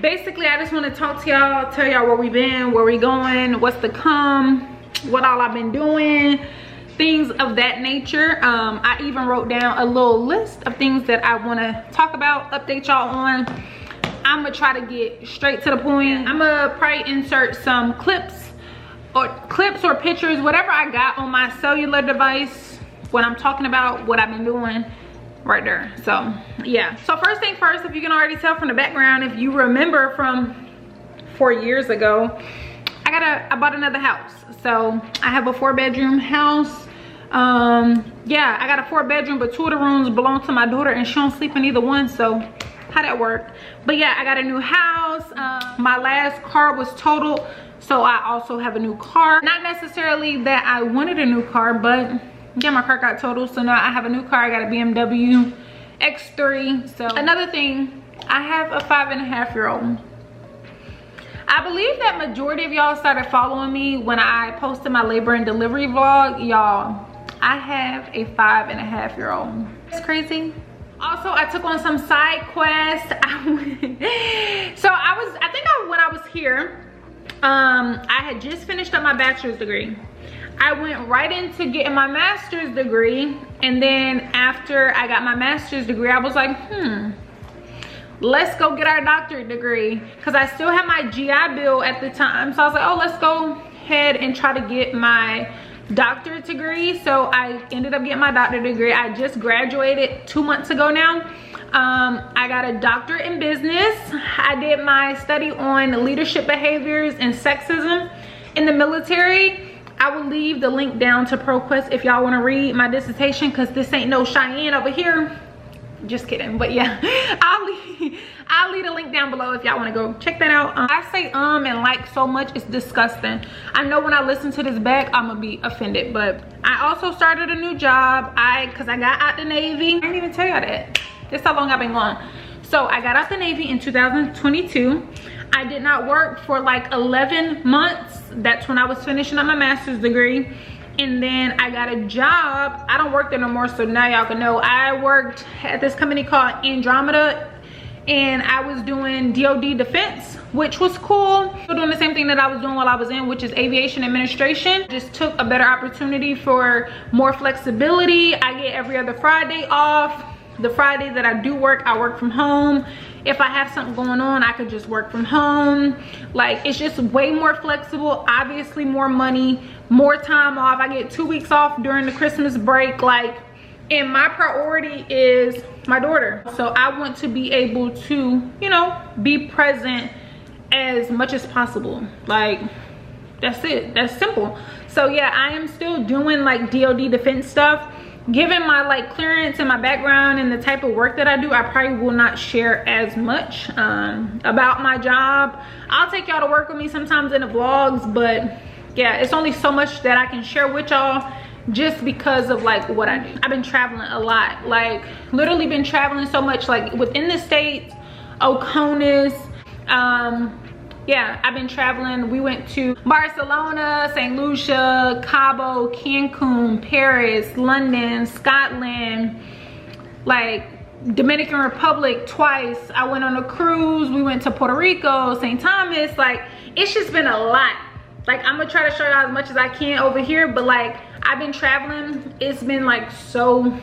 basically I just want to talk to y'all, tell y'all where we been, where we going, what's to come, what all I've been doing, things of that nature. I even wrote down a little list of things that I want to talk about, update y'all on. I'm gonna try to get straight to the point. I'm gonna probably insert some clips or pictures, whatever I got on my cellular device when I'm talking about what I've been doing right there. So yeah, so first thing first, if you can already tell from the background, if you remember from 4 years ago, I bought another house. So I have a 4-bedroom house. Yeah, I got a 4-bedroom, but 2 of the rooms belong to my daughter and she don't sleep in either one, so how that work. But yeah, I got a new house. My last car was totaled, so I also have a new car. Not necessarily that I wanted a new car, but yeah, my car got totaled, so now I have a new car. I got a BMW X3. So another thing, I have a 5.5-year-old. I believe that majority of y'all started following me when I posted my labor and delivery vlog. Y'all, I have a 5.5-year-old. It's crazy. Also, I took on some side quests. When I was here, I had just finished up my bachelor's degree. I went right into getting my master's degree, and then after I got my master's degree, I was like, let's go get our doctorate degree, because I still had my GI Bill at the time. So I was like, oh, let's go ahead and try to get my doctorate degree. So I ended up getting my doctorate degree. I just graduated 2 months ago now. I got a doctorate in business. I did my study on leadership behaviors and sexism in the military. I will leave the link down to ProQuest if y'all want to read my dissertation, because this ain't no Cheyenne over here. Just kidding, but yeah, I'll leave a link down below if y'all want to go check that out. I say and like so much, it's disgusting. I know when I listen to this back, I'm gonna be offended. But I also started a new job. Because I got out the Navy. I didn't even tell y'all that. That's how long I've been gone. So I got out the Navy in 2022. I did not work for like 11 months. That's when I was finishing up my master's degree. And then I got a job. I don't work there no more, so now y'all can know. I worked at this company called Andromeda, and I was doing DoD defense, which was cool. Still doing the same thing that I was doing while I was in, which is aviation administration. Just took a better opportunity for more flexibility. I get every other Friday off. The Friday that I do work, I work from home. If I have something going on, I could just work from home. Like, it's just way more flexible. Obviously more money, more time off. I get 2 weeks off during the Christmas break. Like, and my priority is my daughter. So I want to be able to, you know, be present as much as possible. Like, that's it. That's simple. So yeah, I am still doing like DoD defense stuff. Given my like clearance and my background and the type of work that I do, I probably will not share as much about my job. I'll take y'all to work with me sometimes in the vlogs, but yeah, it's only so much that I can share with y'all just because of like what I do. I've been traveling a lot, like literally been traveling so much, like within the States, Oconus, yeah, I've been traveling. We went to Barcelona, St. Lucia, Cabo, Cancun, Paris, London, Scotland, like Dominican Republic twice. I went on a cruise. We went to Puerto Rico, St. Thomas. Like, it's just been a lot. Like, I'm gonna try to show y'all as much as I can over here, but like, I've been traveling. It's been like so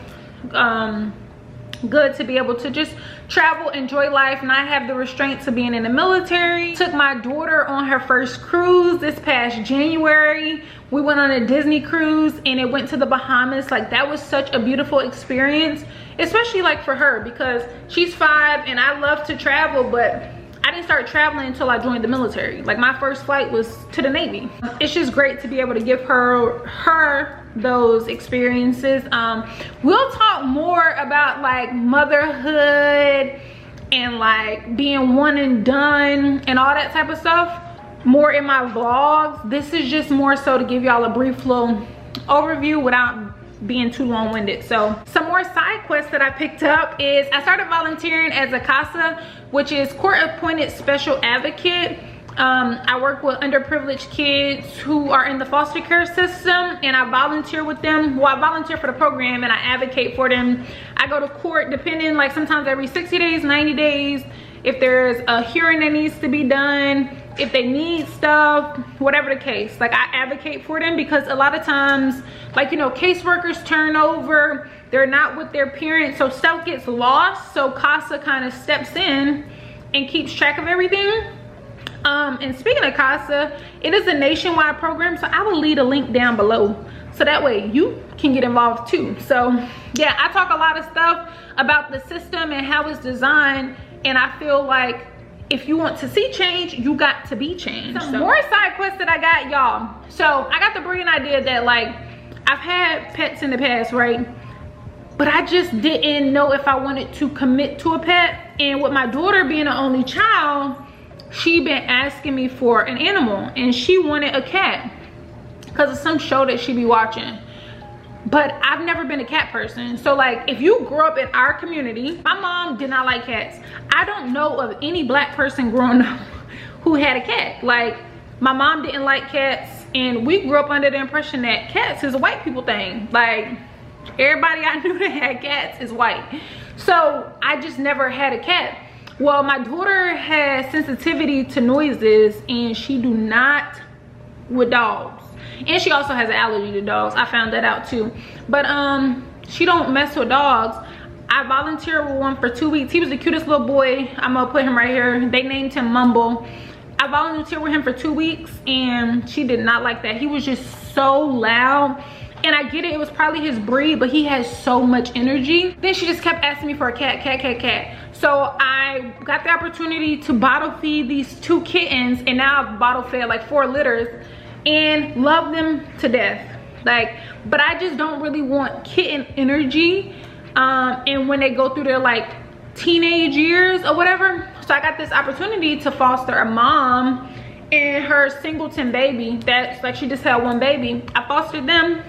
good to be able to just travel, enjoy life, not have the restraints of being in the military. Took my daughter on her first cruise this past January. We went on a Disney cruise and it went to the Bahamas. Like, that was such a beautiful experience, especially like for her, because she's 5 and I love to travel, but I didn't start traveling until I joined the military. Like, my first flight was to the Navy. It's just great to be able to give her those experiences. We'll talk more about like motherhood and like being one and done and all that type of stuff more in my vlogs. This is just more so to give y'all a brief little overview without being too long-winded. So some more side quests that I picked up is I started volunteering as a CASA, which is court appointed special advocate. I work with underprivileged kids who are in the foster care system, and I volunteer with them. Well, I volunteer for the program and I advocate for them. I go to court depending, like sometimes every 60 days, 90 days. if there's a hearing that needs to be done, if they need stuff, whatever the case. Like, I advocate for them, because a lot of times, like, you know, caseworkers turn over, they're not with their parents, so stuff gets lost. So CASA kind of steps in and keeps track of everything. And speaking of CASA, it is a nationwide program, so I will leave a link down below, so that way you can get involved too. So yeah, I talk a lot of stuff about the system and how it's designed, and I feel like if you want to see change, you got to be changed. Some more side quests that I got, y'all. So I got the brilliant idea that, like, I've had pets in the past, right? But I just didn't know if I wanted to commit to a pet. And with my daughter being an only child, she been asking me for an animal, and she wanted a cat because of some show that she be watching. But I've never been a cat person. So, like, if you grew up in our community, my mom did not like cats. I don't know of any black person growing up who had a cat. Like, my mom didn't like cats, and we grew up under the impression that cats is a white people thing. Like, everybody I knew that had cats is white. So I just never had a cat. Well, my daughter has sensitivity to noises, and she do not with dogs. And she also has an allergy to dogs. I found that out too. But she don't mess with dogs. I volunteered with one for 2 weeks. He was the cutest little boy. I'm gonna put him right here. They named him Mumble. I volunteered with him for 2 weeks, and she did not like that. He was just so loud. And I get it, it was probably his breed, but he has so much energy. Then she just kept asking me for a cat. So I got the opportunity to bottle feed these 2 kittens, and now I've bottle fed like 4 litters and love them to death. Like, but I just don't really want kitten energy. And when they go through their like teenage years or whatever. So I got this opportunity to foster a mom and her singleton baby. That's like, she just had 1 baby. I fostered them,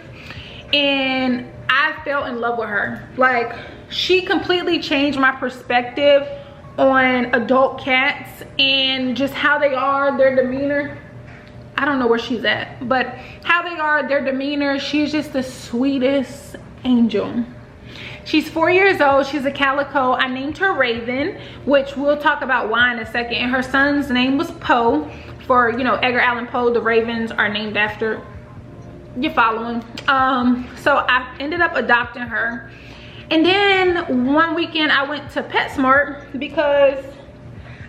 and I fell in love with her. Like, she completely changed my perspective on adult cats and just how they are, their demeanor. I don't know where she's at, but how they are, their demeanor. She's just the sweetest angel. She's 4 years old. She's a calico. I named her Raven, which we'll talk about why in a second. And her son's name was Poe, for, you know, Edgar Allan Poe. The Ravens are named after, you following. So I ended up adopting her. And then one weekend I went to PetSmart because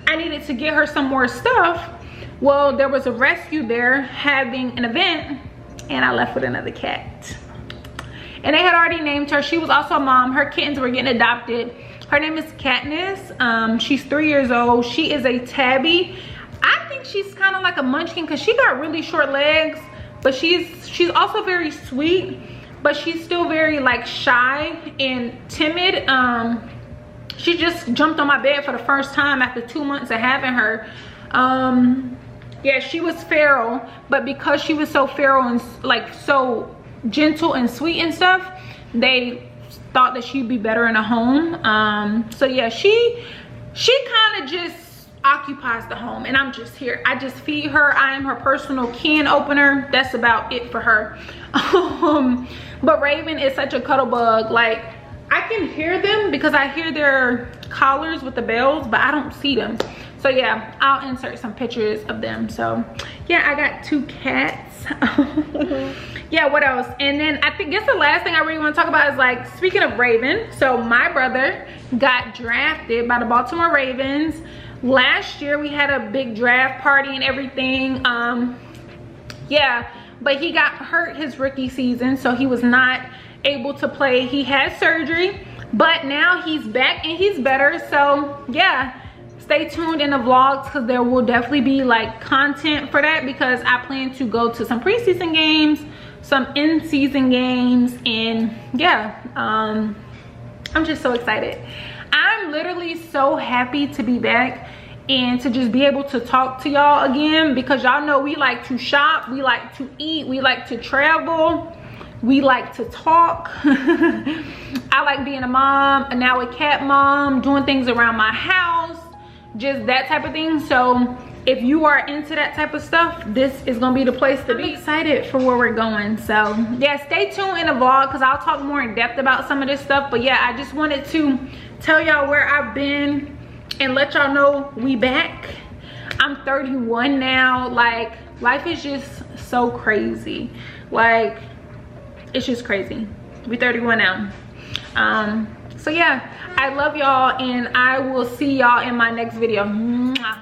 I needed to get her some more stuff. Well, there was a rescue there having an event, and I left with another cat. And they had already named her. She was also a mom. Her kittens were getting adopted. Her name is Katniss. She's 3 years old. She is a tabby. I think she's kind of like a munchkin because she got really short legs, but she's also very sweet, but she's still very like shy and timid. She just jumped on my bed for the first time after 2 months of having her. Yeah, she was feral, but because she was so feral and like so gentle and sweet and stuff, they thought that she'd be better in a home. So yeah, she kind of just occupies the home, and I'm just here. I just feed her. I am her personal can opener. That's about it for her. But Raven is such a cuddle bug. Like, I can hear them because I hear their collars with the bells, but I don't see them. So yeah, I'll insert some pictures of them. So yeah, I got 2 cats. Yeah, what else? And then I guess the last thing I really want to talk about is, like, speaking of Raven, so my brother got drafted by the Baltimore Ravens. Last year we had a big draft party and everything. Yeah, but he got hurt his rookie season, so he was not able to play. He had surgery, but now he's back and he's better. So yeah, stay tuned in the vlogs because there will definitely be like content for that, because I plan to go to some preseason games, some in-season games, and yeah, I'm just so excited. I'm literally so happy to be back and to just be able to talk to y'all again, because y'all know we like to shop, we like to eat, we like to travel, we like to talk. I like being a mom, and now a cat mom, doing things around my house, just that type of thing. So if you are into that type of stuff, this is gonna be the place to be. I'm excited for where we're going. So yeah, stay tuned in the vlog because I'll talk more in depth about some of this stuff. But yeah, I just wanted to tell y'all where I've been and let y'all know we back. I'm 31 now. Like, life is just so crazy. Like, it's just crazy. We 31 now. So yeah, I love y'all, and I will see y'all in my next video. Mwah.